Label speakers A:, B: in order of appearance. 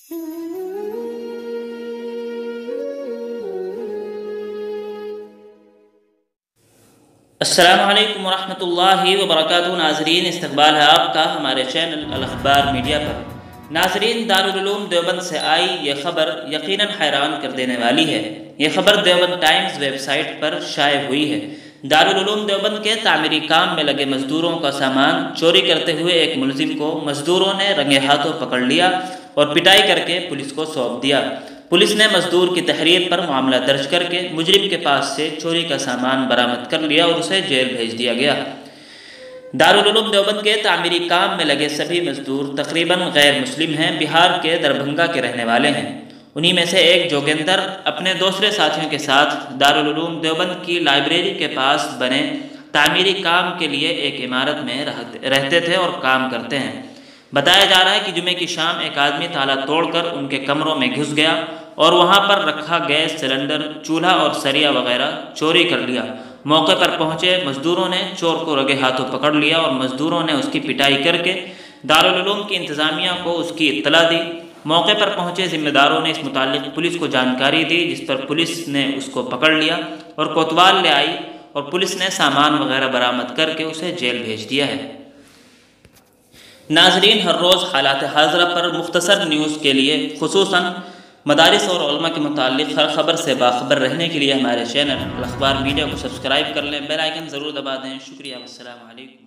A: السلام علیکم ورحمۃ اللہ وبرکاتہ۔ ناظرین، استقبال ہے آپ کا ہمارے چینل الاخبار میڈیا پر۔ ناظرین، دارالعلوم دیوبند سے آئی یہ خبر یقیناً حیران کر دینے والی ہے۔ یہ خبر دیوبند ٹائمز ویب سائٹ پر شائع ہوئی ہے۔ دارالعلوم دیوبند کے تعمیری کام میں لگے مزدوروں کا سامان چوری کرتے ہوئے ایک ملزم کو مزدوروں نے رنگے ہاتھوں پکڑ لیا اور پٹائی کر کے پولیس کو سونپ دیا۔ پولیس نے مزدور کی تحریر پر معاملہ درج کر کے مجرم کے پاس سے چوری کا سامان برآمد کر لیا اور اسے جیل بھیج دیا گیا۔ دارالعلوم دیوبند کے تعمیری کام میں لگے سبھی مزدور تقریباً غیر مسلم ہیں، بہار کے دربھنگہ کے رہنے والے ہیں۔ انہی میں سے ایک جوگیندر اپنے دوسرے ساتھیوں کے ساتھ دارالعلوم دیوبند کی لائبریری کے پاس بنے تعمیری کام کے لیے ایک عمارت میں رہتے تھے اور کام کرتے ہیں۔ بتایا جا رہا ہے کہ جمعے کی شام ایک آدمی تالا توڑ کر ان کے کمروں میں گھس گیا اور وہاں پر رکھا گیس سلنڈر، چولہا اور سریا وغیرہ چوری کر لیا۔ موقع پر پہنچے مزدوروں نے چور کو رگے ہاتھوں پکڑ لیا اور مزدوروں نے اس کی پٹائی کر کے دارالعلوم کی انتظامیہ کو اس کی اطلاع دی۔ موقع پر پہنچے ذمہ داروں نے اس متعلق پولیس کو جانکاری دی، جس پر پولیس نے اس کو پکڑ لیا اور کوتوال لے آئی اور پولیس نے سامان وغیرہ برآمد کر کے اسے جیل بھیج دیا ہے۔ ناظرین، ہر روز حالات حاضرہ پر مختصر نیوز کے لیے، خصوصاً مدارس اور علماء کے متعلق ہر خبر سے باخبر رہنے کے لیے ہمارے چینل الاخبار میڈیا کو سبسکرائب کر لیں، بیل آئیکن ضرور دبا دیں۔ شکریہ، والسلام علیکم۔